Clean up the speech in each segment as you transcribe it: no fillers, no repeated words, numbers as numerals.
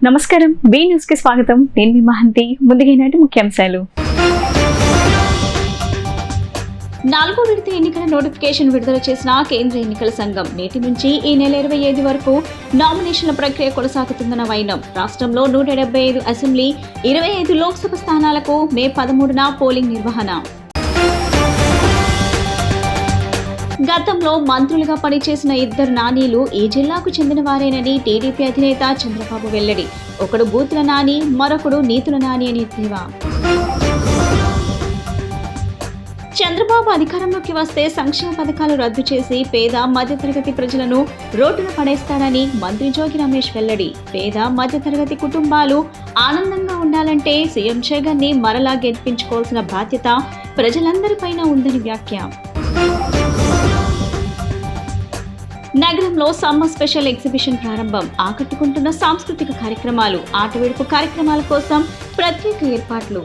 నమస్కారం, B news కి స్వాగతం. నేను మీ మహంతి. ముందుగా ఈనాటి ముఖ్యాంశాలు. 4వ విడత ఎన్నికల నోటిఫికేషన్ విడుదల చేసిన కేంద్ర ఎన్నికల సంఘం నేటి నుంచి ఈ నెల 25 వరకు నామినేషన్ల ప్రక్రియ కొనసాగుతుందన్న వైనం. రాష్ట్రంలో 175 అసెంబ్లీ, 25 లోక్సభ స్థానాలకు మే 13న పోలింగ్ నిర్వహణ. గతంలో మంత్రులుగా పనిచేసిన ఇద్దరు నానీలు ఈ జిల్లాకు చెందిన వారేనని టీడీపీ అధినేత చంద్రబాబు వెల్లడి. ఒకడు బూతుల నాని, మరొకడు నీతుల నాని అని ఎద్దేవా. చంద్రబాబు అధికారంలోకి వస్తే సంక్షేమ పథకాలు రద్దు చేసి పేద మధ్యతరగతి ప్రజలను రోడ్డున పడేస్తారని మంత్రి జోగి రమేష్ వెల్లడి. పేద మధ్యతరగతి కుటుంబాలు ఆనందంగా ఉండాలంటే సీఎం జగన్ ని మరలా గెలిపించుకోవాల్సిన బాధ్యత ప్రజలందరిపైన ఉందని వ్యాఖ్య. నగరంలో సమ్మర్ స్పెషల్ ఎగ్జిబిషన్ ప్రారంభం. ఆకట్టుకుంటున్న సాంస్కృతిక కార్యక్రమాలు, ఆటవిడుపు కార్యక్రమాల కోసం ప్రత్యేక ఏర్పాట్లు.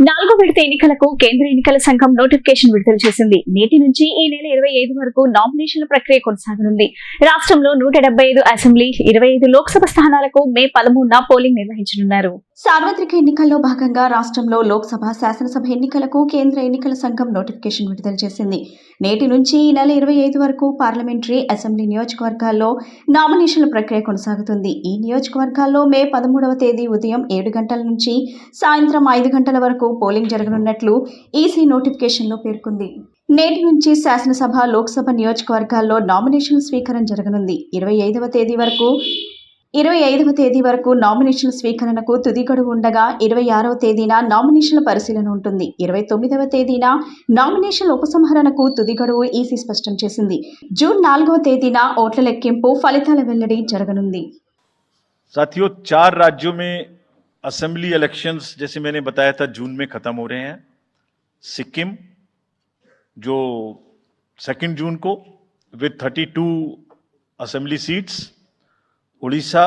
4వ విడత ఎన్నికలకు కేంద్ర ఎన్నికల సంఘం నోటిఫికేషన్ విడుదల చేసింది. నేటి నుంచి ఈ నెల 25 వరకు నామినేషన్ల ప్రక్రియ కొనసాగనుంది. రాష్ట్రంలో 175 అసెంబ్లీ, 25 లోక్సభ స్థానాలకు మే 13న పోలింగ్ నిర్వహించనున్నారు. సార్వత్రిక ఎన్నికల్లో భాగంగా రాష్ట్రంలో లోక్సభ, శాసనసభ ఎన్నికలకు కేంద్ర ఎన్నికల సంఘం నోటిఫికేషన్ విడుదల చేసింది. నేటి నుంచి ఈ నెల 25 వరకు పార్లమెంటరీ, అసెంబ్లీ నియోజకవర్గాల్లో నామినేషన్ల ప్రక్రియ కొనసాగుతుంది. ఈ నియోజకవర్గాల్లో మే 13వ తేదీ ఉదయం 7 గంటల నుంచి సాయంత్రం 5 గంటల వరకు పోలింగ్ జరగనున్నట్లు ఈసీ నోటిఫికేషన్లో పేర్కొంది. నేటి నుంచి శాసనసభ, లోక్సభ నియోజకవర్గాల్లో నామినేషన్ల స్వీకరణ జరగనుంది. 25వ తేదీ వరకు నామినేషన్ల స్వీకరణకు తుది గడువు ఉండగా 26వ తేదీన నామినేషన్ల పరిశీలన ఉంటుంది. 29వ తేదీన నామినేషన్ల ఉపసంహరణకు తుది గడువు ఈసీ స్పష్టం చేసింది. జూన్ 4వ తేదీన ఓట్ల లెక్కింపు, ఫలితాల వెల్లడి జరగనుంది. साथियों, 4 राज्यों में असेंबली इलेक्शंस जैसे मैंने बताया था जून में खत्म हो रहे हैं. सिक्किम जो 2 जून को with 32 assembly seats, Orissa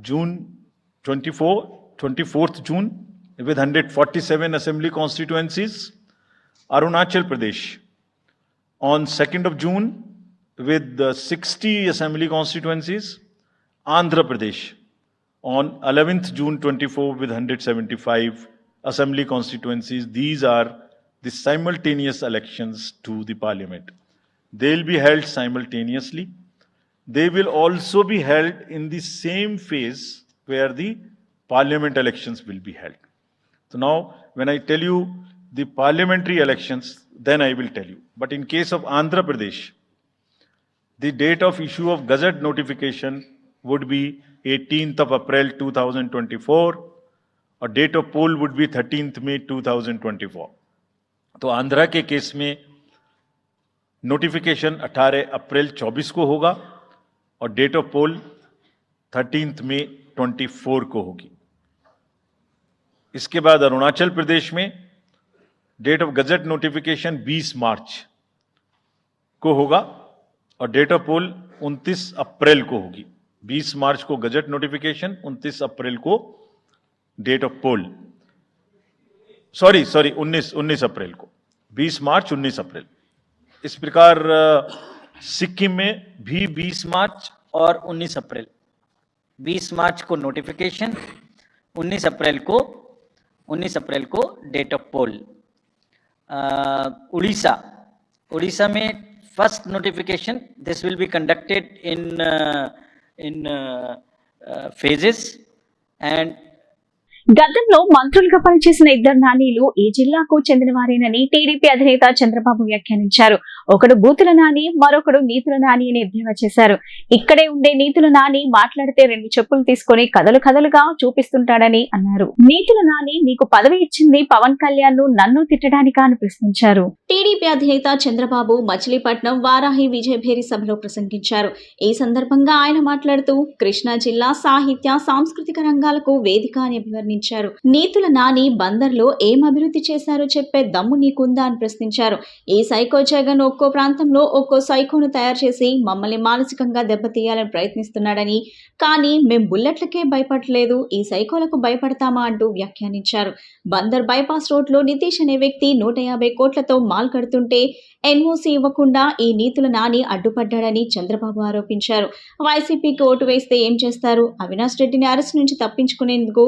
June 24th June with 147 assembly constituencies, Arunachal Pradesh on 2nd of June with 60 assembly constituencies, Andhra Pradesh on 11th June 24 with 175 assembly constituencies. These are the simultaneous elections to the parliament. They will be held simultaneously. They will also be held in the same phase where the parliament elections will be held. So now, when I tell you the parliamentary elections, then I will tell you. But in case of Andhra Pradesh, the date of issue of Gazette notification would be 18th of April 2024, और date of poll would be 13th May 2024. तो आंध्रा के case में notification 18 अप्रैल 24 को होगा और date of pole 13th May 24 को होगी. इसके बाद अरुणाचल प्रदेश में डेट ऑफ गजट नोटिफिकेशन 20 मार्च को होगा और डेट ऑफ पोल 29 अप्रैल को होगी. 20 मार्च को गजट नोटिफिकेशन, 29 अप्रैल को डेट ऑफ पोल. सॉरी 19 अप्रैल को. 20 मार्च 19 अप्रैल. इस प्रकार सिक्किम में भी 20 मार्च और 19 अप्रैल. 20 मार्च को नोटिफिकेशन, 19 अप्रैल को डेट ऑफ पोल. उड़ीसा में first notification, this will be conducted in phases and గతంలో మంత్రులుగా పనిచేసిన ఇద్దరు నానీలు ఈ జిల్లాకు చెందిన వారేనని టీడీపీ అధినేత చంద్రబాబు వ్యాఖ్యానించారు. ఒకడు బూతుల నాని, మరొకడు నీతుల నాని అని ఎద్దేవా చేశారు. ఇక్కడే ఉండే నీతుల నాని మాట్లాడితే 2 చెప్పులు తీసుకుని కథలుగా చూపిస్తుంటాడని అన్నారు. నీతుల నాని, నీకు పదవి ఇచ్చింది పవన్ కళ్యాణ్ ను నన్ను తిట్టడానికా అని ప్రశ్నించారు. టీడీపీ అధినేత చంద్రబాబు మచిలీపట్నం వారాహి విజయభేరి సభలో ప్రసంగించారు. ఈ సందర్భంగా ఆయన మాట్లాడుతూ కృష్ణా జిల్లా సాహిత్య, సాంస్కృతిక రంగాలకు వేదిక అని అభివర్ణించారు. వ్యాఖ్యానించారు. నీతుల నాని బందర్లో ఏం అభివృద్ధి చేశారో చెప్పే దమ్ము నీకుందా అని ప్రశ్నించారు. ఈ సైకో జగన్ ఒక్కో ప్రాంతంలో ఒక్కో సైకోను తయారు చేసి మమ్మల్ని మానసికంగా దెబ్బతీయాలని ప్రయత్నిస్తున్నాడని, కానీ మేం బుల్లెట్లకే భయపడలేదు, ఈ సైకోలకు భయపడతామా అంటూ వ్యాఖ్యానించారు. బందర్ బైపాస్ రోడ్లో నితీష్ అనే వ్యక్తి 150 కోట్లతో మాల్ కడుతుంటే ఎన్ఓసీ ఇవ్వకుండా ఈ నీతుల నాని అడ్డుపడ్డాడని చంద్రబాబు ఆరోపించారు. వైసీపీకి ఓటు వేస్తే ఏం చేస్తారు? అవినాష్ రెడ్డిని అరెస్ట్ నుంచి తప్పించుకునేందుకు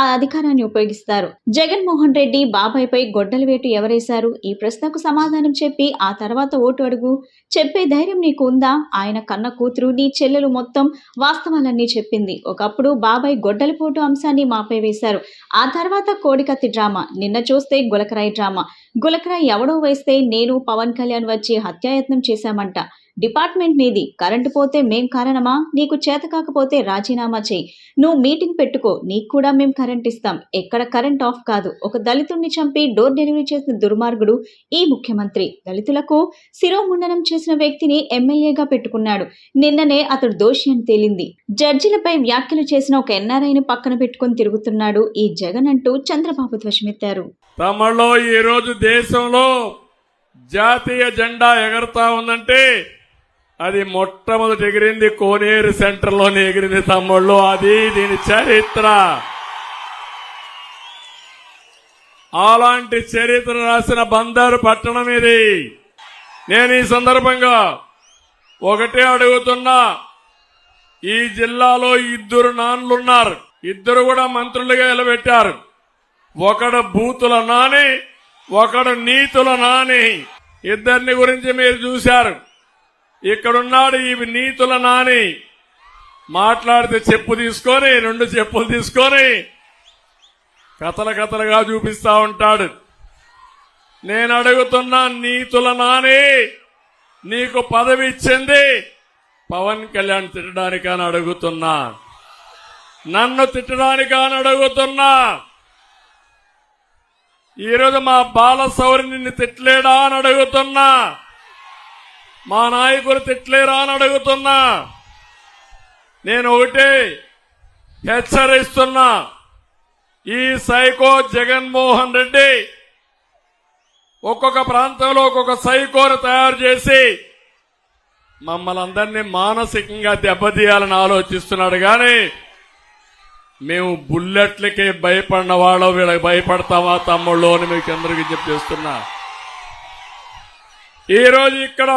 ఆ అధికారాన్ని ఉపయోగిస్తారు. జగన్మోహన్ రెడ్డి బాబాయ్పై గొడ్డల వేటు ఎవరేశారు? ఈ ప్రశ్నకు సమాధానం చెప్పి ఆ తర్వాత ఓటు అడుగు. చెప్పే ధైర్యం నీకు ఉందా? ఆయన కన్న కూతురు నీ చెల్లెలు మొత్తం వాస్తవాలన్నీ చెప్పింది. ఒకప్పుడు బాబాయ్ గొడ్డలిపోటు అంశాన్ని మాపై వేశారు. ఆ తర్వాత కోడికత్తి డ్రామా, నిన్న చూస్తే గులకరాయి డ్రామా. గులకరాయి ఎవడో వేస్తే నేను పవన్ కళ్యాణ్ వచ్చి హత్యాయత్నం చేశామంట. డిపార్ట్మెంట్ నీది, కరెంటు పోతే మేం కారణమా? నీకు చేత కాకపోతే రాజీనామా చేయి. నువ్వు మీటింగ్ పెట్టుకో, నీకు కూడా మేం కరెంట్ ఇస్తాం. ఎక్కడ కరెంట్ ఆఫ్ కాదు. ఒక దళితుడిని చంపి డోర్ డెలివరీ చేసిన దుర్మార్గుడు ఈ ముఖ్యమంత్రి. దళితులకు శిరోముండనం చేసిన వ్యక్తిని ఎమ్మెల్యేగా పెట్టుకున్నాడు. నిన్ననే అతడు దోషి అని తేలింది. జడ్జిలపై వ్యాఖ్యలు చేసిన ఒక ఎన్ఆర్ఐని పక్కన పెట్టుకుని తిరుగుతున్నాడు ఈ జగన్ అంటూ చంద్రబాబు ధ్వజమెత్తారు. తమలో ఈ రోజు దేశంలో జాతీయ జెండా ఎగరతా ఉందంటే అది మొట్టమొదటి ఎగిరింది కోనేరు సెంటర్లోనే ఎగిరింది తమ్ముళ్ళు. అది దీని చరిత్ర. అలాంటి చరిత్ర రాసిన బందరు పట్టణం ఇది. నేను ఈ సందర్భంగా ఒకటే అడుగుతున్నా, ఈ జిల్లాలో 2 నాన్లున్నారు. 2 కూడా మంత్రులుగా నిలబెట్టారు. ఒకడు బూతుల నాని, ఒకడు నీతుల నాని. ఇద్దరిని గురించి మీరు చూశారు. ఇక్కడున్నాడు ఈ నీతుల నాని. మాట్లాడితే చెప్పు తీసుకొని 2 చెప్పులు తీసుకొని కథలుగా చూపిస్తా ఉంటాడు. నేను అడుగుతున్నా, నీతుల నాని, నీకు పదవి ఇచ్చింది పవన్ కళ్యాణ్ తిట్టడానికని అడుగుతున్నా, నన్ను తిట్టడానికని అడుగుతున్నా. ఈరోజు మా బాలశౌరి నిన్ను తిట్టలేడా అని అడుగుతున్నా, మా నాయకులు తిట్టలేరా అని అడుగుతున్నా. నేను ఒకటే హెచ్చరిస్తున్నా, ఈ సైకో జగన్మోహన్ రెడ్డి ఒక్కొక్క ప్రాంతంలో ఒక్కొక్క సైకోను తయారు చేసి మమ్మల్ని అందరినీ మానసికంగా దెబ్బతీయాలని ఆలోచిస్తున్నాడు. కానీ మేము బుల్లెట్లకే భయపడిన వాళ్ళు వీళ్ళకి భయపడతామా తమ్ముళ్ళు అని మీకు అందరికీ చెప్పేస్తున్నా. ఈరోజు ఇక్కడ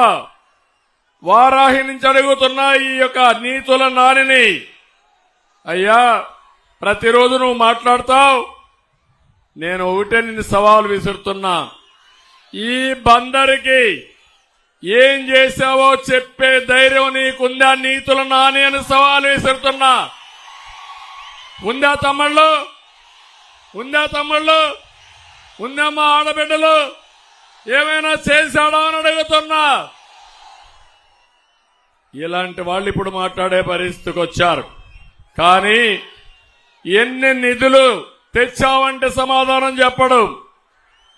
వారాహి నుంచి అడుగుతున్నా ఈ యొక్క నీతుల నానిని, అయ్యా ప్రతిరోజు నువ్వు మాట్లాడతావు, నేను ఒకటే నిన్ను సవాలు విసురుతున్నా, ఈ బందరికి ఏం చేశావో చెప్పే ధైర్యం నీకుందా నీతుల నాని అని సవాలు విసురుతున్నా. ఉందా తమ్ముళ్ళు? ఉందా మా ఆడబిడ్డలు? ఏమైనా చేశాడా అని అడుగుతున్నా. ఇలాంటి వాళ్ళు ఇప్పుడు మాట్లాడే పరిస్థితికి వచ్చారు. కానీ ఎన్ని నిధులు తెచ్చావంటే సమాధానం చెప్పడు,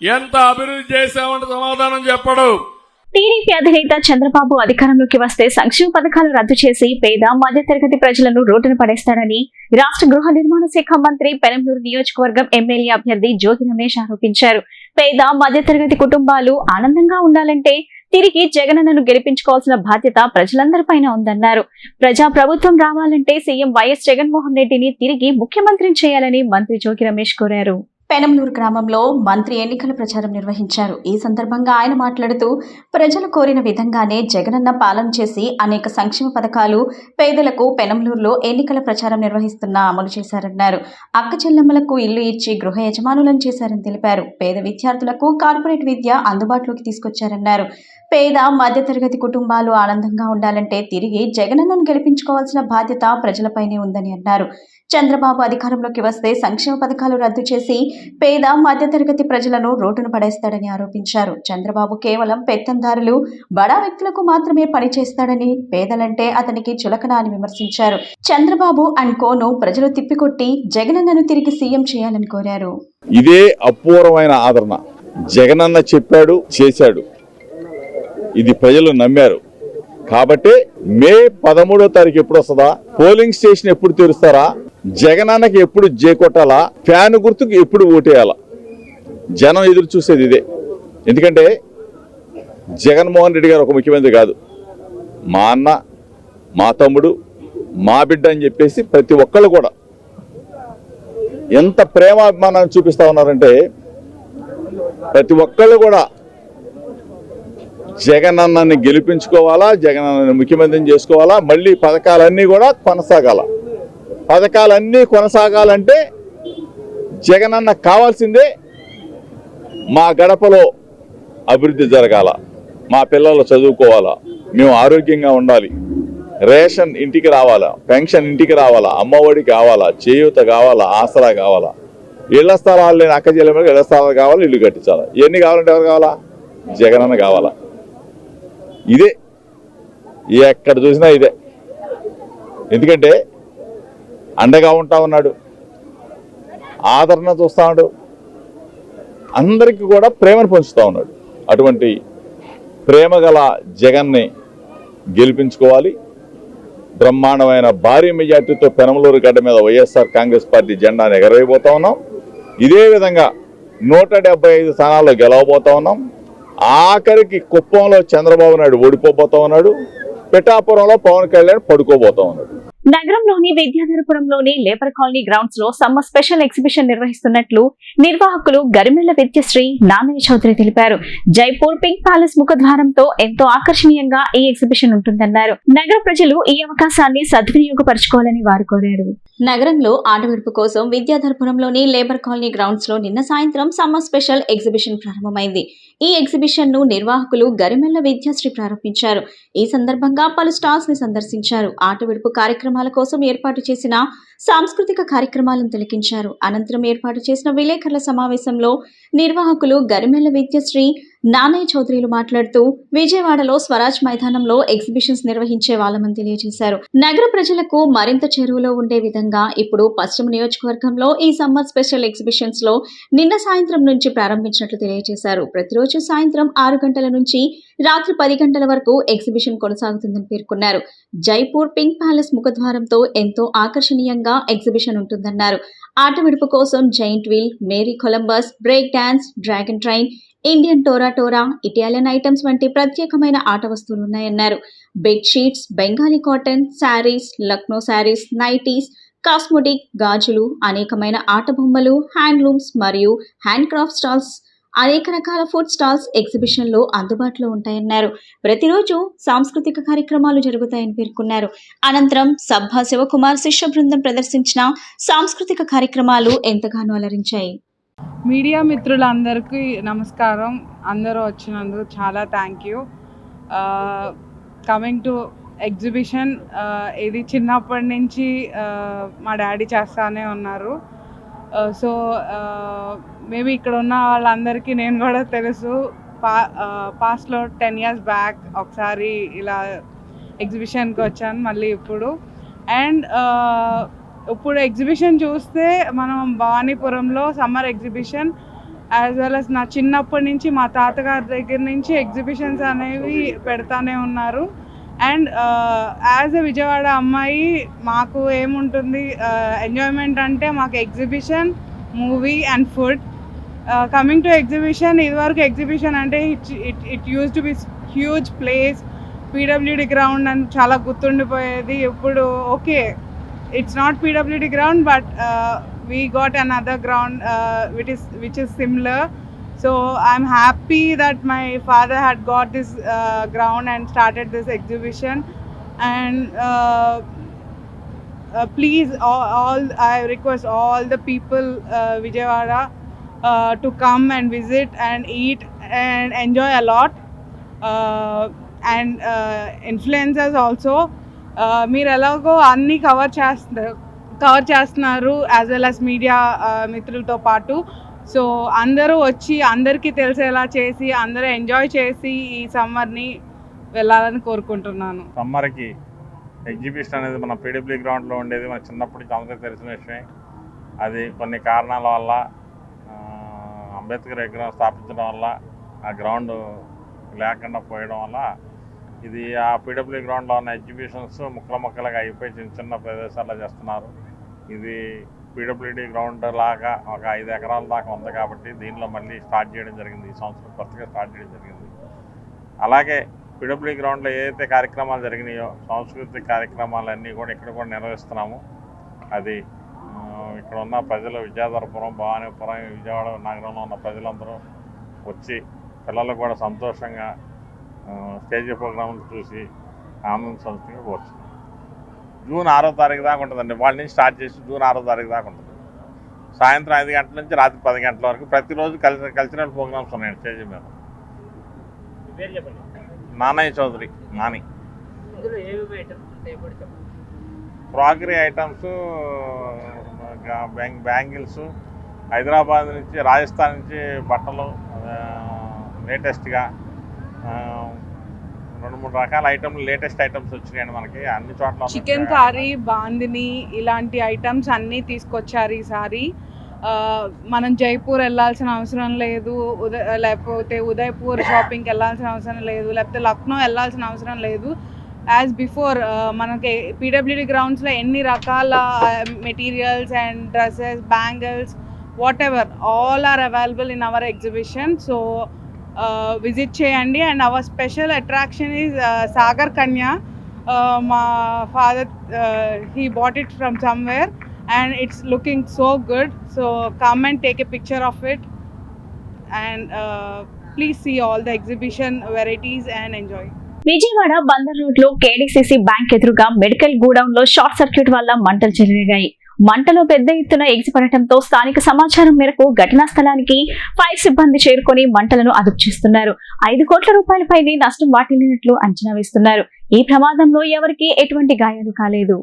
ఎంత అభివృద్ధి చేశామంటే సమాధానం చెప్పడు. టీడీపీ అధినేత చంద్రబాబు అధికారంలోకి వస్తే సంక్షేమ పథకాలు రద్దు చేసి పేద మధ్యతరగతి ప్రజలను రోడ్డున పడేస్తాడని రాష్ట్ర గృహ నిర్మాణ శాఖ మంత్రి పెనంలూరు నియోజకవర్గం ఎమ్మెల్యే అభ్యర్థి జ్యోతి రమేష్ ఆరోపించారు. పేద మధ్యతరగతి కుటుంబాలు ఆనందంగా ఉండాలంటే తిరిగి జగనన్నను గెలిపించుకోవాల్సిన బాధ్యత ప్రజలందరిపైన ఉందన్నారు. ప్రజా ప్రభుత్వం రావాలంటే సీఎం వైఎస్ జగన్మోహన్ రెడ్డిని తిరిగి ముఖ్యమంత్రిని చేయాలని మంత్రి జ్యోతి రమేష్ కోరారు. పెనంలూరు గ్రామంలో మంత్రి ఎన్నికల ప్రచారం నిర్వహించారు. ఈ సందర్భంగా ఆయన మాట్లాడుతూ, ప్రజలు కోరిన విధంగానే జగనన్న పాలన చేసి అనేక సంక్షేమ పథకాలు పేదలకు పెనంలూరులో ఎన్నికల ప్రచారం నిర్వహిస్తున్నా అమలు చేశారన్నారు. అక్క చెల్లెమ్మలకు ఇల్లు ఇచ్చి గృహ యజమానులను చేశారని తెలిపారు. పేద విద్యార్థులకు కార్పొరేట్ విద్య అందుబాటులోకి తీసుకొచ్చారన్నారు. పేద మధ్యతరగతి కుటుంబాలు ఆనందంగా ఉండాలంటే తిరిగి జగనన్నను గెలిపించుకోవాల్సిన బాధ్యత ప్రజలపైనే ఉందని అన్నారు. చంద్రబాబు అధికారంలోకి వస్తే సంక్షేమ పథకాలు రద్దు చేసి పేద మధ్యతరగతి ప్రజలను రోడ్డున పడేస్తాడని ఆరోపించారు. చంద్రబాబు కేవలం పెత్తందారులు, బడా వ్యక్తులకు మాత్రమే పనిచేస్తాడని, పేదలంటే అతనికి చులకన అని విమర్శించారు. చంద్రబాబు అండ్ కోను ప్రజలు తిప్పికొట్టి జగనన్నను తిరిగి సీఎం చేయాలని కోరారు. ఇదే అపూర్వమైన ఆదరణ. జగనన్న చెప్పాడు, చేశాడు. ఇది ప్రజలు నమ్మారు. కాబట్టి మే 13వ తారీఖు ఎప్పుడు వస్తుందా, పోలింగ్ స్టేషన్ ఎప్పుడు తెరుస్తారా, జగనన్నకి ఎప్పుడు జే కొట్టాలా, ఫ్యాన్ గుర్తుకు ఎప్పుడు ఓటేయాలా, జనం ఎదురు చూసేది ఇదే. ఎందుకంటే జగన్మోహన్ రెడ్డి గారు ఒక ముఖ్యమంత్రి కాదు, మా అన్న, మా తమ్ముడు, మా బిడ్డ అని చెప్పేసి ప్రతి ఒక్కళ్ళు కూడా ఎంత ప్రేమాభిమానాన్ని చూపిస్తా ఉన్నారంటే ప్రతి ఒక్కళ్ళు కూడా జగనన్నని గెలిపించుకోవాలా, జగనన్నని ముఖ్యమంత్రిని చేసుకోవాలా, మళ్ళీ పథకాలన్నీ కూడా కొనసాగాల. పథకాలన్నీ కొనసాగాలంటే జగనన్న కావాల్సిందే మా గడపలో అభివృద్ధి జరగాల, మా పిల్లలు చదువుకోవాలా, మేము ఆరోగ్యంగా ఉండాలి, రేషన్ ఇంటికి రావాలా, పెన్షన్ ఇంటికి రావాలా, అమ్మఒడి కావాలా, చేయూత కావాలా, ఆసరా కావాలా, ఇళ్ల స్థలాలు లేని అక్క చెల్లెమ్మలకు ఇళ్ల స్థలాలు కావాలా, ఇల్లు కట్టించాలా. ఇవన్నీ కావాలంటే ఎవరు కావాలా? జగనన్న కావాలా. ఇదే ఎక్కడ చూసినా ఇదే. ఎందుకంటే అండగా ఉంటా ఉన్నాడు, ఆదరణ చూస్తా ఉన్నాడు, అందరికీ కూడా ప్రేమను పంచుతా ఉన్నాడు. అటువంటి ప్రేమ గల జగన్ని గెలిపించుకోవాలి. బ్రహ్మాండమైన భారీ మెజార్టీతో పెనమలూరు గడ్డ మీద వైఎస్ఆర్ కాంగ్రెస్ పార్టీ జెండాను ఎగరవేయబోతా ఉన్నాం. ఇదే విధంగా 175 స్థానాల్లో గెలవబోతా ఉన్నాం. ఆఖరికి కుప్పంలో చంద్రబాబు నాయుడు ఓడిపోబోతా ఉన్నాడు, పిఠాపురంలో పవన్ కళ్యాణ్ పడుకోబోతా ఉన్నాడు. నగరంలోని విద్యాధరపురంలోని లేబర్ కాలనీ గ్రౌండ్స్ లో సమ్మర్ స్పెషల్ ఎగ్జిబిషన్ నిర్వహిస్తున్నట్లు నిర్వాహకులు గరిమెళ్ల విద్యశ్రీ నాన్నయ్య చౌదరి తెలిపారు. జైపూర్ పింక్ ప్యాలెస్ ముఖద్వారంతో ఎంతో ఆకర్షణీయంగా ఈ ఎగ్జిబిషన్ ఉంటుందన్నారు. నగర ప్రజలు ఈ అవకాశాన్ని సద్వినియోగపరచుకోవాలని వారు కోరారు. నగరంలో ఆటవిడుపు కోసం విద్యాధరపురంలోని లేబర్ కాలనీ గ్రౌండ్స్ లో నిన్న సాయంత్రం సమ్మర్ స్పెషల్ ఎగ్జిబిషన్ ప్రారంభమైంది. ఈ ఎగ్జిబిషన్ ను నిర్వాహకులు గరిమెళ్ల విద్యశ్రీ ప్రారంభించారు. ఈ సందర్భంగా పలు స్టాల్స్ ని సందర్శించారు. ఆటవిడుపు కార్యక్రమాల కోసం ఏర్పాటు చేసిన సాంస్కృతిక కార్యక్రమాలను తిలకించారు. అనంతరం ఏర్పాటు చేసిన విలేకరుల సమావేశంలో నిర్వాహకులు గరిమెళ్ల విద్యశ్రీ నాన్నయ్య చౌదరిలు మాట్లాడుతూ విజయవాడలో స్వరాజ్ మైదానంలో ఎగ్జిబిషన్స్ నిర్వహించే వాళ్ళమని తెలియజేశారు. నగర ప్రజలకు మరింత చేరువలో ఉండే విధంగా ఇప్పుడు పశ్చిమ నియోజకవర్గంలో ఈ సమ్మర్ స్పెషల్ ఎగ్జిబిషన్స్ లో నిన్న సాయంత్రం నుంచి ప్రారంభించినట్లు తెలియజేశారు. ప్రతిరోజు సాయంత్రం 6 గంటల నుంచి రాత్రి 10 గంటల వరకు ఎగ్జిబిషన్ కొనసాగుతుందని పేర్కొన్నారు. జైపూర్ పింక్ ప్యాలెస్ ముఖద్వారంతో ఎంతో ఆకర్షణీయంగా ఎగ్జిబిషన్ ఉంటుందన్నారు. ఆట విడుపు కోసం giant wheel, merry Columbus, break dance, dragon train, Indian టోరా, ఇటాలియన్ ఐటమ్స్ వంటి ప్రత్యేకమైన ఆట వస్తువులు ఉన్నాయన్నారు. Bedsheets, Bengali cotton, saris, Lucknow saris, nighties, cosmetic, గాజులు, అనేకమైన ఆట బొమ్మలు, హ్యాండ్లూమ్స్ మరియు హ్యాండ్ క్రాఫ్ట్ స్టాల్స్, అనేక రకాల ఫుడ్ స్టాల్స్ ఎగ్జిబిషన్ లో అందుబాటులో ఉంటాయన్నారు. ప్రతిరోజు సాంస్కృతిక కార్యక్రమాలు జరుగుతాయని పేర్కొన్నారు. అనంతరం సబ్బా శివకుమార్ శిష్య బృందం ప్రదర్శించిన సాంస్కృతిక కార్యక్రమాలు ఎంతగానో అలరించాయి. మీడియా మిత్రులందరికీ నమస్కారం. అందరూ వచ్చినందుకు చాలా thank you. Coming to exhibition, ఇది చిన్నప్పటి నుంచి మా డాడీ చేస్తానే ఉన్నారు. సో మేబీ ఇక్కడ ఉన్న వాళ్ళందరికీ నేను కూడా తెలుసు. పాస్ట్లో 10 years బ్యాక్ ఒకసారి ఇలా ఎగ్జిబిషన్కి వచ్చాను, మళ్ళీ ఇప్పుడు. అండ్ ఇప్పుడు ఎగ్జిబిషన్ చూస్తే మనం భవానీపురంలో summer exhibition as well as నా చిన్నప్పటి నుంచి మా తాతగారి దగ్గర నుంచి ఎగ్జిబిషన్స్ అనేవి పెడతానే ఉన్నారు. అండ్ యాజ్ ఎ విజయవాడ అమ్మాయి మాకు ఏముంటుంది, ఎంజాయ్మెంట్ అంటే మాకు exhibition, movie and food. Coming to exhibition, ఇదివరకు ఎగ్జిబిషన్ అంటే it use to be huge place, PWD ground అని చాలా గుర్తుండిపోయేది. ఇప్పుడు okay, it's not PWD ground, but we got another ground which is similar. So I'm happy that my father had got this ground and started this exhibition. And please, all I request all the people Vijayawada to come and visit and eat and enjoy a lot. And influencers also, మీరు ఎలాగో అన్నీ cover చేస్తున్నారు as well as media మిత్రులతో పాటు. So అందరూ వచ్చి అందరికీ తెలిసేలా చేసి అందరూ ఎంజాయ్ చేసి ఈ సమ్మర్ని వెళ్ళాలని కోరుకుంటున్నాను. సమ్మర్కి ఎగ్జిబిషన్ అనేది మన PWD గ్రౌండ్లో ఉండేది. మన చిన్నప్పుడు అందరికీ తెలిసిన విషయమే. అది కొన్ని కారణాల వల్ల అంబేద్కర్ విగ్రహం స్థాపించడం వల్ల ఆ గ్రౌండ్ లేకుండా పోయడం వల్ల ఇది ఆ PWD గ్రౌండ్లో ఉన్న ఎగ్జిబిషన్స్ ముక్కలుగా అయిపోయి చిన్న చిన్న ప్రదేశాల్లో చేస్తున్నారు. ఇది పీడబ్ల్యూడీ గ్రౌండ్ లాగా ఒక 5 ఎకరాల దాకా ఉంది కాబట్టి దీనిలో మళ్ళీ స్టార్ట్ చేయడం జరిగింది. ఈ సంవత్సరం కొత్తగా స్టార్ట్ చేయడం జరిగింది. అలాగే పీడబ్ల్యూడీ గ్రౌండ్లో ఏదైతే కార్యక్రమాలు జరిగినాయో సాంస్కృతిక కార్యక్రమాలన్నీ కూడా ఇక్కడ కూడా నిర్వహిస్తున్నాము. అది ఇక్కడ ఉన్న ప్రజలు విద్యాధరపురం, భవానీపురం, విజయవాడ నగరంలో ఉన్న ప్రజలందరూ వచ్చి పిల్లలకు కూడా సంతోషంగా స్టేజ్ ప్రోగ్రాంలు చూసి ఆనంద సంతృప్తిగా కూర్చున్నాం. జూన్ 6వ తారీఖు దాకా ఉంటుందండి. వాళ్ళ నుంచి స్టార్ట్ చేసి జూన్ 6వ తారీఖు దాకా ఉంటుంది. సాయంత్రం 5 గంటల నుంచి రాత్రి 10 గంటల వరకు ప్రతిరోజు కల్చరల్ ప్రోగ్రామ్స్ ఉన్నాయండి స్టేజ్ మీద. Nanayya Chowdary Nani. Crockery items, bangles, Hyderabad నుంచి, రాజస్థాన్ నుంచి బట్టలు, లేటెస్ట్గా 2-3 రకాల ఐటమ్లు, లేటెస్ట్ ఐటమ్స్ వచ్చినాయండి మనకి అన్ని చోట్ల. చికెన్ కర్రీ, బాందిని ఇలాంటి ఐటమ్స్ అన్నీ తీసుకొచ్చారు ఈసారి. మనం జైపూర్ వెళ్ళాల్సిన అవసరం లేదు, లేకపోతే ఉదయపూర్ షాపింగ్కి వెళ్ళాల్సిన అవసరం లేదు, లేకపోతే లక్నో వెళ్ళాల్సిన అవసరం లేదు. యాజ్ బిఫోర్ మనకి పీడబ్ల్యూడీ గ్రౌండ్స్లో ఎన్ని రకాల materials and dresses, bangles, whatever all are available in our exhibition. So visit చేయండి. And our special attraction is Sagar Kanya. మా father he bought it from somewhere and it's looking so good. So come and take a picture of it and please see all the exhibition varieties and enjoy. Vijayawada Bandar road లో KDCC bank ఎదురుగా medical godown లో short circuit వల్ల మంటలు చెలరేగాయి. మంటలో పెద్ద ఎత్తున ఎగిసిపడటంతో స్థానిక సమాచారం మేరకు ఘటనా స్థలానికి ఫైర్ సిబ్బంది చేరుకొని మంటలను అదుపు చేస్తున్నారు. 5 కోట్ల రూపాయలపైనే నష్టం వాటిల్లినట్లు అంచనా వేస్తున్నారు. ఈ ప్రమాదంలో ఎవరికీ ఎటువంటి గాయాలు కాలేదు.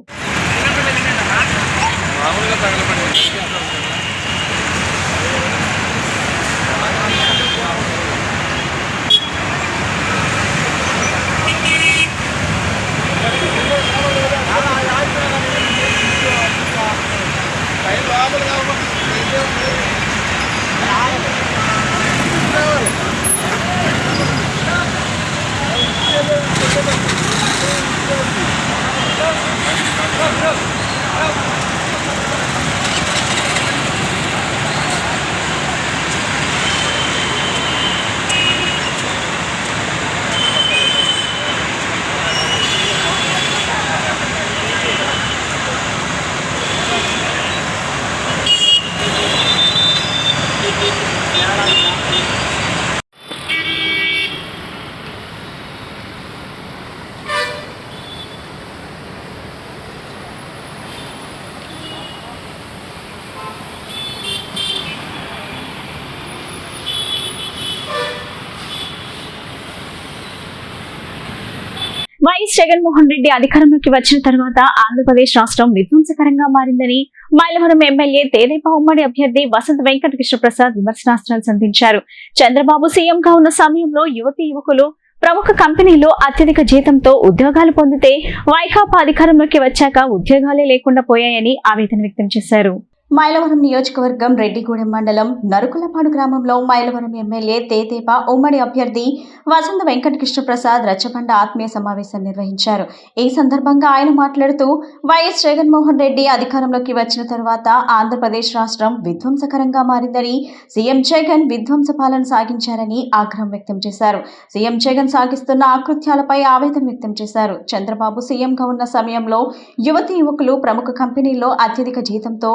వైఎస్ జగన్మోహన్ రెడ్డి అధికారంలోకి వచ్చిన తర్వాత ఆంధ్రప్రదేశ్ రాష్ట్రం విధ్వంసకరంగా మారిందని మైలవరం ఎమ్మెల్యే తేదేపా ఉమ్మడి అభ్యర్థి వసంత్ వెంకటకృష్ణ ప్రసాద్ విమర్శనాస్త్రాలు సంధించారు. చంద్రబాబు సీఎంగా ఉన్న సమయంలో యువకులు ప్రముఖ కంపెనీలో అత్యధిక జీతంతో ఉద్యోగాలు పొందితే వైకాపా అధికారంలోకి వచ్చాక ఉద్యోగాలే లేకుండా పోయాయని ఆవేదన వ్యక్తం చేశారు. మైలవరం నియోజకవర్గం రెడ్డిగూడెం మండలం నరుకులపాడు గ్రామంలో మైలవరం ఎమ్మెల్యే తేదేపా ఉమ్మడి అభ్యర్థి వసంత వెంకటకృష్ణ ప్రసాద్ రచ్చబండ ఆత్మీయ సమావేశం నిర్వహించారు. ఈ సందర్భంగా ఆయన మాట్లాడుతూ వైఎస్ జగన్మోహన్ రెడ్డి అధికారంలోకి వచ్చిన తర్వాత ఆంధ్రప్రదేశ్ రాష్ట్రం విధ్వంసకరంగా మారిందని, సీఎం జగన్ విధ్వంస పాలన సాగించారని ఆగ్రహం వ్యక్తం చేశారు. సీఎం జగన్ సాగిస్తున్న ఆకృత్యాలపై ఆవేదన వ్యక్తం చేశారు. చంద్రబాబు సీఎంగా ఉన్న సమయంలో యువకులు ప్రముఖ కంపెనీల్లో అత్యధిక జీతంతో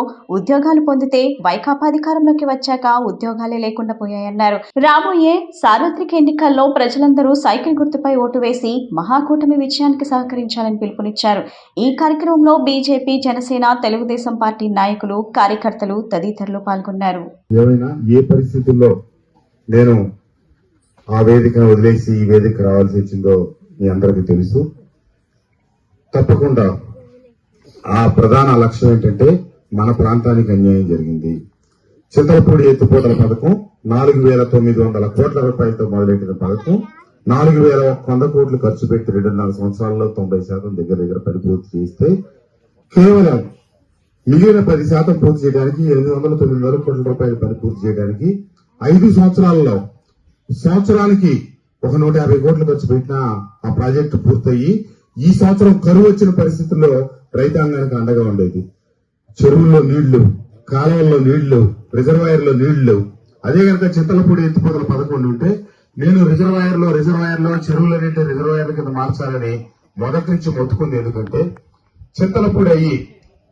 ఉద్యోగాలు పొందితే వైకాపా అధికారంలోకి వచ్చాక ఉద్యోగాలే లేకుండా పోయాయన్నారు. రాబోయే సార్వత్రిక ఎన్నికల్లో ప్రజలందరూ సైకిల్ గుర్తుపై ఓటు వేసి మహాకూటమి విజయానికి సహకరించాలని పిలుపునిచ్చారు. ఈ కార్యక్రమంలో బీజేపీ, జనసేన, తెలుగుదేశం పార్టీ నాయకులు, కార్యకర్తలు తదితరులు పాల్గొన్నారు. ఏ పరిస్థితుల్లో నేను ఆ వేదికను వదిలేసి ఈ వేదిక రావాల్సి వచ్చిందో మీ అందరికీ తెలుసు. తప్పకుండా ఆ ప్రధాన లక్ష్యం ఏంటంటే మన ప్రాంతానికి అన్యాయం జరిగింది. చింతలపూడి ఎత్తిపోతల పథకం 4,900 కోట్ల రూపాయలతో మొదలెట్టిన పథకం 4,100 కోట్లు ఖర్చు పెట్టి 2.5 సంవత్సరాల్లో 90% దగ్గర పరిపూర్తి చేస్తే కేవలం మిగిలిన 10% పూర్తి చేయడానికి 800-900 కోట్ల రూపాయలు పరిపూర్తి చేయడానికి 5 సంవత్సరాలలో సంవత్సరానికి 150 కోట్లు ఖర్చు పెట్టిన ఆ ప్రాజెక్టు పూర్తయి ఈ సంవత్సరం కరువు వచ్చిన పరిస్థితుల్లో రైతాంగానికి అండగా ఉండేది. చెరువుల్లో నీళ్లు, కాలువల్లో నీళ్లు, రిజర్వాయర్లో నీళ్లు. అదే కనుక చింతలపూడి ఎత్తిపోతల పథకం ఉంటే నేను రిజర్వాయర్లో చెరువులన్నింటి రిజర్వాయర్ల కింద మార్చాలని మొదటి నుంచి మొత్తుకుంది. ఎందుకంటే చింతలపూడి అయ్యి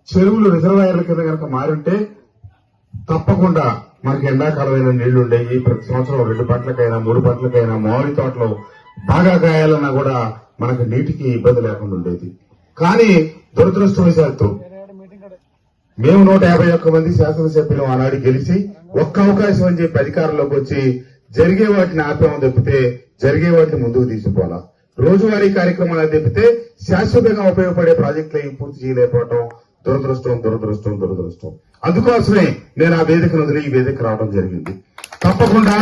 చెరువులు రిజర్వాయర్ల కింద కనుక మారుంటే తప్పకుండా మనకి ఎండాకాలమైన నీళ్లు ఉండేవి. ప్రతి సంవత్సరం 2 పంటలకైనా 3 పంటలకైనా మామిడి తోటలో బాగా కాయాలన్నా కూడా మనకు నీటికి ఇబ్బంది లేకుండా ఉండేది. కానీ దురదృష్టవశాత్తు మేము 151 మంది శాసనసభ్యులు ఆనాడు గెలిచి ఒక్క అవకాశం అని చెప్పి అధికారంలోకి వచ్చి జరిగే వాటిని ఆపాము తప్పితే జరిగే వాటిని ముందుకు తీసుకుపోవాలా. రోజువారీ కార్యక్రమాలు తప్పితే శాశ్వతంగా ఉపయోగపడే ప్రాజెక్టులు పూర్తి చేయలేకపోవడం దురదృష్టం. అందుకోసమే నేను ఆ వేదికను వదిలి ఈ వేదిక రావడం జరిగింది. తప్పకుండా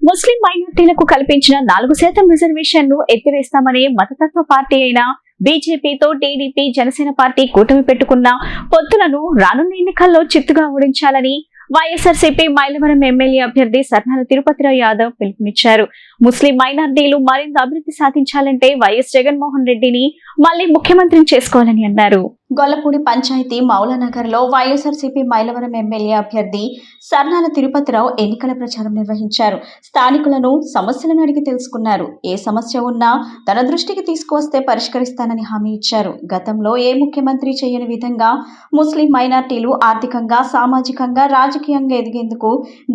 ముస్లిం మైనార్టీలకు కల్పించిన 4% రిజర్వేషన్ను ఎత్తివేస్తామని మతతత్వ పార్టీ అయిన బీజేపీతో టీడీపీ, జనసేన పార్టీ కూటమి పెట్టుకున్న పొత్తులను రానున్న ఎన్నికల్లో చిత్తుగా ఓడించాలని వైఎస్ఆర్సీపీ మైలవరం ఎమ్మెల్యే అభ్యర్థి సర్నాల తిరుపతిరావు యాదవ్ పిలుపునిచ్చారు. ముస్లిం మైనార్టీలు మరింత అభివృద్ధి సాధించాలంటే వైఎస్ జగన్మోహన్ రెడ్డిని మళ్లీ ముఖ్యమంత్రిని చేసుకోవాలని అన్నారు. గొల్లపూడి పంచాయతీ మౌలానగర్ లో వైఎస్ఆర్సీపీ మైలవరం ఎమ్మెల్యే అభ్యర్థి సర్నాల తిరుపతిరావు ఎన్నికల ప్రచారం నిర్వహించారు. స్థానికులను సమస్యలను అడిగి తెలుసుకున్నారు. ఏ సమస్య ఉన్నా తన దృష్టికి తీసుకువస్తే పరిష్కరిస్తానని హామీ ఇచ్చారు. గతంలో ఏ ముఖ్యమంత్రి చేయని విధంగా ముస్లిం మైనార్టీలు ఆర్థికంగా, సామాజికంగా, రాజకీయంగా ఎదిగేందుకు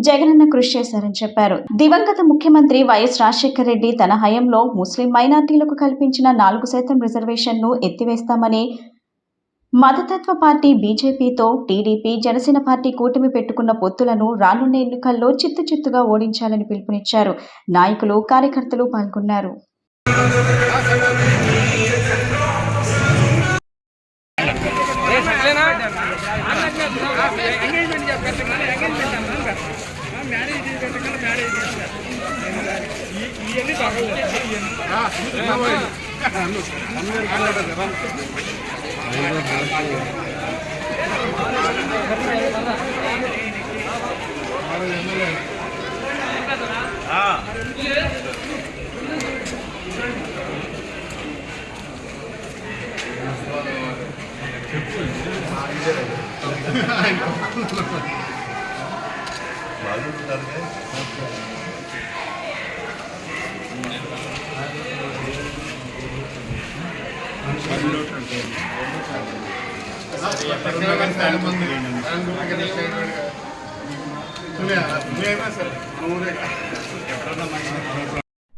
జగనన్న కృషి చేశారని చెప్పారు. దివంగత ముఖ్యమంత్రి వైఎస్ రాజశేఖర రెడ్డి తన హయాంలో ముస్లిం మైనార్టీలకు కల్పించిన 4% రిజర్వేషన్ను ఎత్తివేస్తామని మతతత్వ పార్టీ బీజేపీతో టీడీపీ, జనసేన పార్టీ కూటమి పెట్టుకున్న పొత్తులను రానున్న ఎన్నికల్లో చిత్తుగా ఓడించాలని పిలుపునిచ్చారు. నాయకులు, కార్యకర్తలు పాల్గొన్నారు.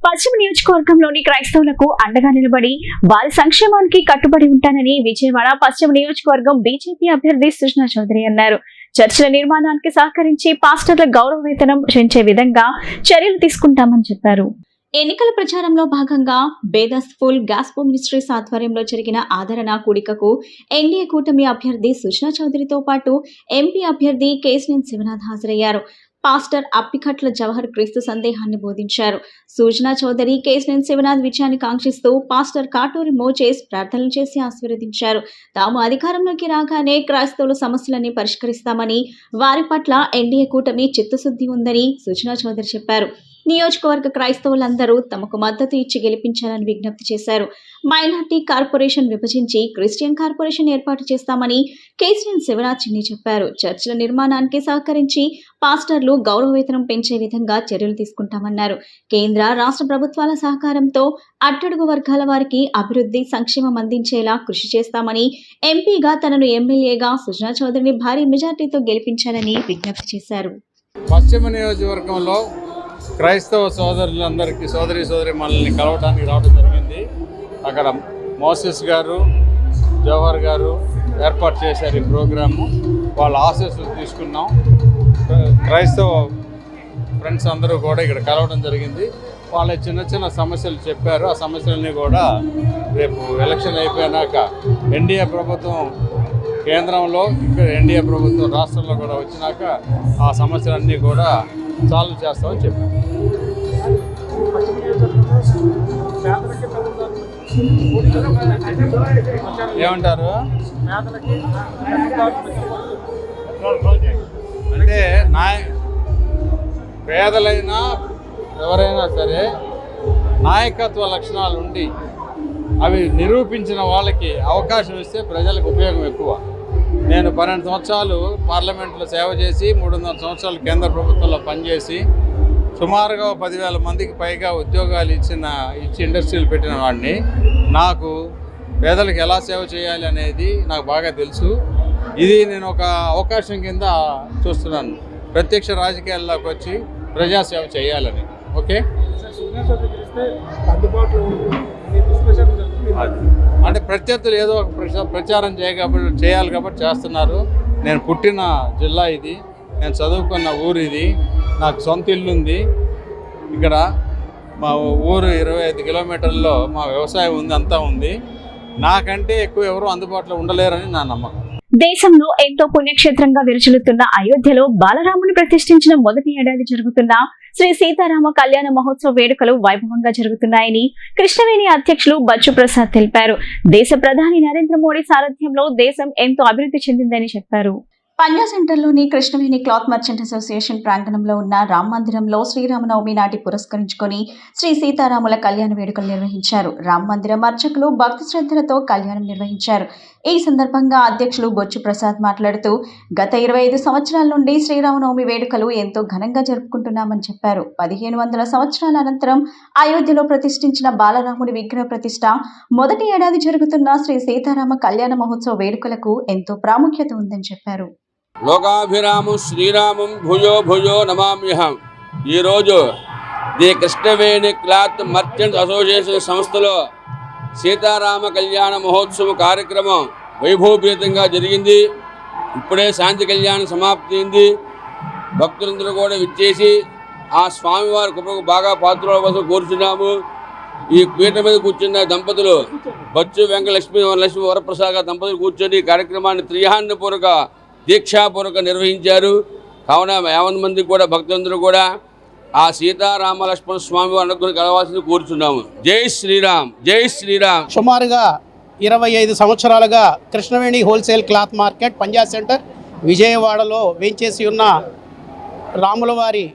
పశ్చిమ నియోజకవర్గంలోని క్రైస్తవులకు అండగా నిలబడి వారి సంక్షేమానికి కట్టుబడి ఉంటానని విజయవాడ పశ్చిమ నియోజకవర్గం బీజేపీ అభ్యర్థి సుజనా చౌదరి అన్నారు. చర్చిల నిర్మాణానికి సహకరించి పాస్టర్ల గౌరవ వేతనం పెంచే విధంగా చర్యలు తీసుకుంటామని చెప్పారు. ఎన్నికల ప్రచారంలో భాగంగా బేదస్ ఫుల్ గాస్పో మినిస్ట్రీస్ ఆధ్వర్యంలో జరిగిన ఆదరణ కూడికకు ఎన్డీఏ కూటమి అభ్యర్థి సుజనా చౌదరితో పాటు ఎంపీ అభ్యర్థి కేశినేని శివనాథ్ హాజరయ్యారు. పాస్టర్ అప్పికట్ల జవహర్ క్రీస్తు సందేహాన్ని బోధించారు. సుజనా చౌదరి, కేశినేని శివనాథ్ విజయాన్ని కాంక్షిస్తూ పాస్టర్ కాటూరి మోజేస్ ప్రార్థనలు చేసి ఆశీర్వదించారు. తాము అధికారంలోకి రాగానే క్రైస్తవుల సమస్యలన్నీ పరిష్కరిస్తామని, వారి పట్ల ఎన్డీఏ కూటమి చిత్తశుద్ధి ఉందని సుజనా చౌదరి చెప్పారు. నియోజకవర్గ క్రైస్తవులందరూ తమకు మద్దతు ఇచ్చి గెలిపించాలని విజ్ఞప్తి చేశారు. మైనార్టీ కార్పొరేషన్ విభజించి క్రిస్టియన్ కార్పొరేషన్ ఏర్పాటు చేస్తామని కేశినేని శివనాథ్ చిన్ని చెప్పారు. చర్చిల నిర్మాణానికి సహకరించి పాస్టర్లు గౌరవ వేతనం పెంచే విధంగా చర్యలు తీసుకుంటామన్నారు. కేంద్ర, రాష్ట్ర ప్రభుత్వాల సహకారంతో అట్టడుగు వర్గాల వారికి అభివృద్ధి, సంక్షేమం అందించేలా కృషి చేస్తామని, ఎంపీగా తనను ఎమ్మెల్యేగా సుజనా చౌదరిని భారీ మెజార్టీతో గెలిపించాలని విజ్ఞప్తి చేశారు. పశ్చిమ నియోజకవర్గంలో క్రైస్తవ సోదరులందరికీ, సోదరి మనల్ని కలవడానికి రావడం జరిగింది. అక్కడ మోసెస్ గారు, జవహర్ గారు ఏర్పాటు చేశారు ఈ ప్రోగ్రాము. వాళ్ళ ఆశీస్సులు తీసుకున్నాం. క్రైస్తవ ఫ్రెండ్స్ అందరూ కూడా ఇక్కడ కలవడం జరిగింది. వాళ్ళ చిన్న సమస్యలు చెప్పారు. ఆ సమస్యలన్నీ కూడా రేపు ఎలక్షన్ అయిపోయినాక ఎన్డీఏ ప్రభుత్వం కేంద్రంలో, ఇక్కడ ఎన్డీఏ ప్రభుత్వం రాష్ట్రంలో కూడా వచ్చినాక ఆ సమస్యలన్నీ కూడా సాల్వ్ చేస్తామని చెప్పారు. ఏమంటారు అంటే, పేదలైనా ఎవరైనా సరే నాయకత్వ లక్షణాలు ఉండి అవి నిరూపించిన వాళ్ళకి అవకాశం ఇస్తే ప్రజలకు ఉపయోగం ఎక్కువ. నేను 12 సంవత్సరాలు పార్లమెంట్లో సేవ చేసి 300 సంవత్సరాలు కేంద్ర ప్రభుత్వంలో పనిచేసి సుమారుగా 10,000 మందికి పైగా ఉద్యోగాలు ఇచ్చి ఇండస్ట్రీలు పెట్టిన వాడిని. నాకు పేదలకు ఎలా సేవ చేయాలి అనేది నాకు బాగా తెలుసు. ఇది నేను ఒక అవకాశం కింద చూస్తున్నాను, ప్రత్యక్ష రాజకీయాల్లోకి వచ్చి ప్రజాసేవ చేయాలని. ఓకే, అంటే ప్రత్యర్థులు ఏదో ఒక ప్రచారం చేయాలి కాబట్టి చేస్తున్నారు. నేను పుట్టిన జిల్లా ఇది, నేను చదువుకున్న ఊరు ఇది, నాకు సొంత ఇల్లు ఉంది ఇక్కడ. మా ఊరు 25 కిలోమీటర్లలో మా వ్యవసాయం ఉంది, అంతా ఉంది. నాకంటే ఎక్కువ ఎవరు అందుబాటులో ఉండలేరని నా నమ్మకం. దేశంలో ఎంతో పుణ్యక్షేత్రంగా విరచిల్లుతున్న అయోధ్యలో బాలరాముని ప్రతిష్ఠించిన మొదటి ఏడాది జరుగుతున్న శ్రీ సీతారామ కళ్యాణ మహోత్సవ వేడుకలు వైభవంగా జరుగుతున్నాయని కృష్ణవేణి అధ్యక్షులు బచ్చు ప్రసాద్ తెలిపారు. దేశ ప్రధాని నరేంద్ర మోడీ సారథ్యంలో దేశం ఎంతో అభివృద్ధి చెందిందని చెప్పారు. పంజా సెంటర్లోని కృష్ణవేణి క్లాత్ మర్చెంట్ అసోసియేషన్ ప్రాంగణంలో ఉన్న రామ్ మందిరంలో శ్రీరామనవమి నాటి పురస్కరించుకొని శ్రీ సీతారాముల కళ్యాణ వేడుకలు నిర్వహించారు. రామ్ మందిరం అర్చకులు భక్తి శ్రద్ధలతో కళ్యాణం నిర్వహించారు. ఈ సందర్భంగా అధ్యక్షులు బొచ్చు ప్రసాద్ మాట్లాడుతూ గత 25 సంవత్సరాల నుండి శ్రీరామనవమి వేడుకలు ఎంతో ఘనంగా జరుపుకుంటున్నామని చెప్పారు. 1500 సంవత్సరాల అనంతరం అయోధ్యలో ప్రతిష్ఠించిన బాలరాముడి విగ్రహ ప్రతిష్ఠ మొదటి ఏడాది జరుగుతున్న శ్రీ సీతారామ కళ్యాణ మహోత్సవ వేడుకలకు ఎంతో ప్రాముఖ్యత ఉందని చెప్పారు. లోకాభిరామం శ్రీరామం భుజో భుజో నమామ్యహం. ఈరోజు the Krishnaveni cloth merchants association సంస్థలో సీతారామ కళ్యాణ మహోత్సవం కార్యక్రమం వైభవపేతంగా జరిగింది. ఇప్పుడే శాంతి కళ్యాణం సమాప్తి అయింది. భక్తులందరూ కూడా విచ్చేసి ఆ స్వామివారి కృపకు బాగా పాత్రల కోసం కోరుచున్నాము. ఈ పీట మీద కూర్చున్న దంపతులు బచ్చు వెంకటలక్ష్మి వరప్రసాద్ దంపతులు కూర్చొని కార్యక్రమాన్ని త్రియాన్నపూర్వక దీక్షాపూర్వక నిర్వహించారు. కావున 50 మంది కూడా భక్తులందరూ కూడా ఆ సీతారామ లక్ష్మణ స్వామి అనుగ్రహం కలవాల్సింది కోరుచున్నాము. జై శ్రీరామ్, జై శ్రీరామ్. సుమారుగా 25 సంవత్సరాలుగా కృష్ణవేణి హోల్సేల్ క్లాత్ మార్కెట్ పంజా సెంటర్ విజయవాడలో వేంచేసి ఉన్న రాములవారి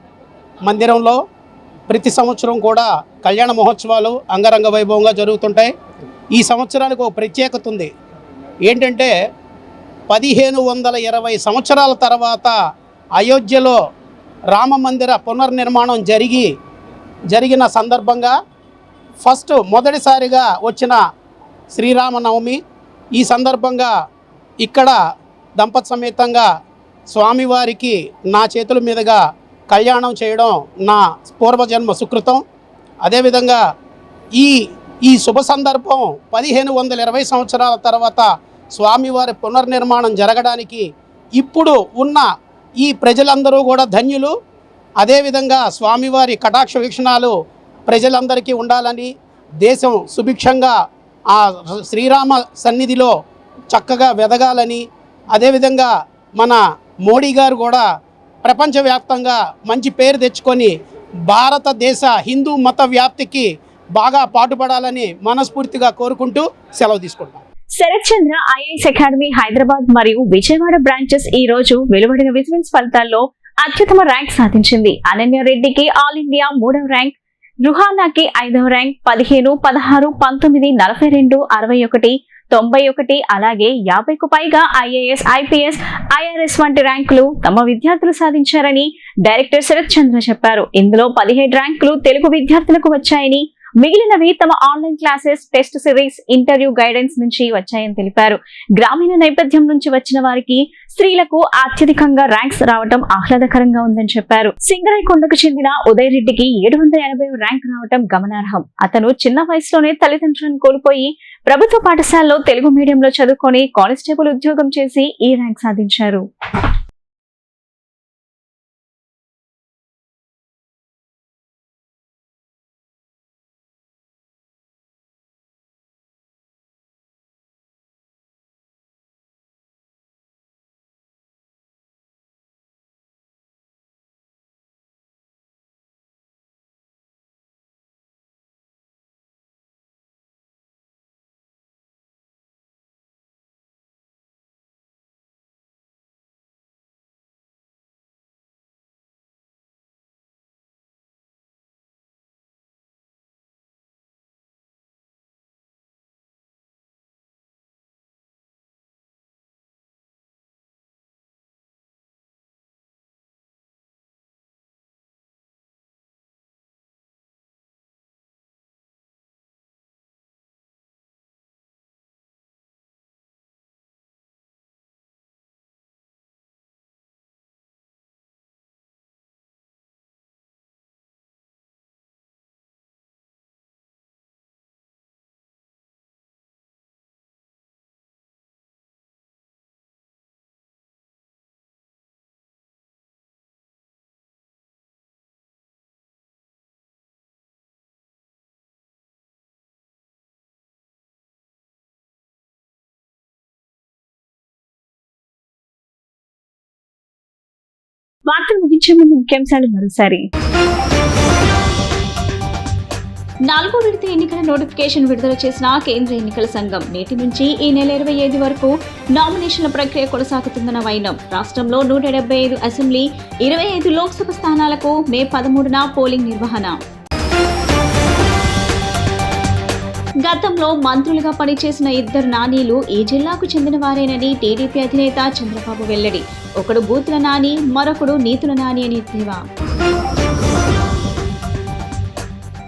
మందిరంలో ప్రతి సంవత్సరం కూడా కళ్యాణ మహోత్సవాలు అంగరంగ వైభవంగా జరుగుతుంటాయి. ఈ సంవత్సరానికి ఒక ప్రత్యేకత ఉంది. ఏంటంటే 1520 సంవత్సరాల తర్వాత అయోధ్యలో రామ మందిర పునర్నిర్మాణం జరిగిన సందర్భంగా మొదటిసారిగా వచ్చిన శ్రీరామనవమి. ఈ సందర్భంగా ఇక్కడ దంపతి సమేతంగా స్వామివారికి నా చేతుల మీదుగా కళ్యాణం చేయడం నా పూర్వజన్మ సుకృతం. అదేవిధంగా ఈ శుభ సందర్భం 1520 సంవత్సరాల తర్వాత స్వామివారి పునర్నిర్మాణం జరగడానికి ఇప్పుడు ఉన్న ఈ ప్రజలందరూ కూడా ధన్యులు. అదేవిధంగా స్వామివారి కటాక్ష వీక్షణాలు ప్రజలందరికీ ఉండాలని, దేశం సుభిక్షంగా ఆ శ్రీరామ సన్నిధిలో చక్కగా వెదగాలని, అదేవిధంగా మన మోడీ గారు కూడా ప్రపంచవ్యాప్తంగా మంచి పేరు తెచ్చుకొని భారతదేశ హిందూ మత వ్యాప్తికి బాగా పాటుపడాలని మనస్ఫూర్తిగా కోరుకుంటూ సెలవు తీసుకుంటాం. శరత్ చంద్ర ఐఏఎస్ అకాడమీ హైదరాబాద్ మరియు విజయవాడ బ్రాంచెస్ ఈ రోజు వెలువడిన విజిలెన్స్ ఫలితాల్లో అత్యుత్తమ ర్యాంక్ సాధించింది. అనన్య రెడ్డికి ఆల్ ఇండియా 3వ ర్యాంక్, రుహానాకి 5వ ర్యాంక్. 15, 16, 19, 42, 61, 91 అలాగే 50కు పైగా ఐఏఎస్, ఐపీఎస్, ఐఆర్ఎస్ వంటి ర్యాంకులు తమ విద్యార్థులు సాధించారని డైరెక్టర్ శరత్ చంద్ర చెప్పారు. ఇందులో 17 ర్యాంకులు తెలుగు విద్యార్థులకు వచ్చాయని, మిగిలినవి తమ online classes, test series, interview guidance నుంచి వచ్చాయని తెలిపారు. గ్రామీణ నేపథ్యం నుంచి వచ్చిన వారికి, స్త్రీలకు అత్యధికంగా ర్యాంక్స్ రావడం ఆహ్లాదకరంగా ఉందని చెప్పారు. సింగరాయకొండకు చెందిన ఉదయ్ రెడ్డికి 780 ర్యాంక్ రావడం గమనార్హం. అతను చిన్న వయసులోనే తల్లిదండ్రులను కోల్పోయి ప్రభుత్వ పాఠశాలలో తెలుగు మీడియంలో చదువుకొని కానిస్టేబుల్ ఉద్యోగం చేసి ఈ ర్యాంక్ సాధించారు. వార్తలు ముగించే ముందు ముఖ్యాంశాలు మరోసారి. 4వ విడత ఎన్నికల నోటిఫికేషన్ విడుదల చేసిన కేంద్ర ఎన్నికల సంఘం నేటి నుంచి ఈ నెల 25 వరకు నామినేషన్ల ప్రక్రియ కొనసాగుతుందన్న వైనం. రాష్ట్రంలో 175 అసెంబ్లీ 25 లోక్సభ స్థానాలకు మే 13న పోలింగ్ నిర్వహణ. గతంలో మంత్రులుగా పనిచేసిన 2 నానీలు ఈ జిల్లాకు చెందిన వారేనని టీడీపీ అధినేత చంద్రబాబు వెల్లడి. ఒకడు బూతుల నాని, మరొకడు నీతుల నాని అని ఎద్దేవా.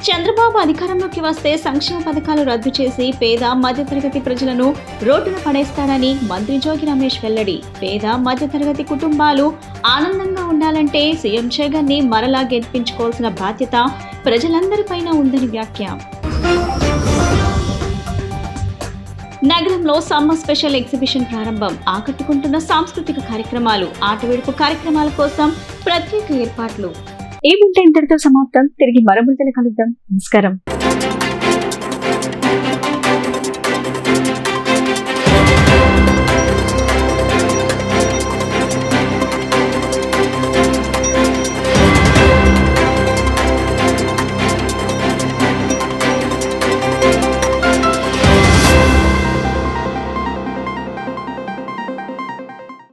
చంద్రబాబు అధికారంలోకి వస్తే సంక్షేమ పథకాలు రద్దు చేసి పేద మధ్యతరగతి ప్రజలను రోడ్డున పడేస్తారని మంత్రి జోగి రమేష్ వెల్లడి. పేద మధ్యతరగతి కుటుంబాలు ఆనందంగా ఉండాలంటే సీఎం జగన్ ని మరలా గెలిపించుకోవాల్సిన బాధ్యత ప్రజలందరిపైన ఉందని వ్యాఖ్య. నగరంలో సమ్మర్ స్పెషల్ ఎగ్జిబిషన్ ప్రారంభం. ఆకట్టుకుంటున్న సాంస్కృతిక కార్యక్రమాలు, ఆటవిడుపు కార్యక్రమాల కోసం ప్రత్యేక ఏర్పాట్లు. ఈ బులెటిన్ ఇంతటితో సమాప్తం. తిరిగి మరో బులెటిన్ కలుద్దాం. నమస్కారం.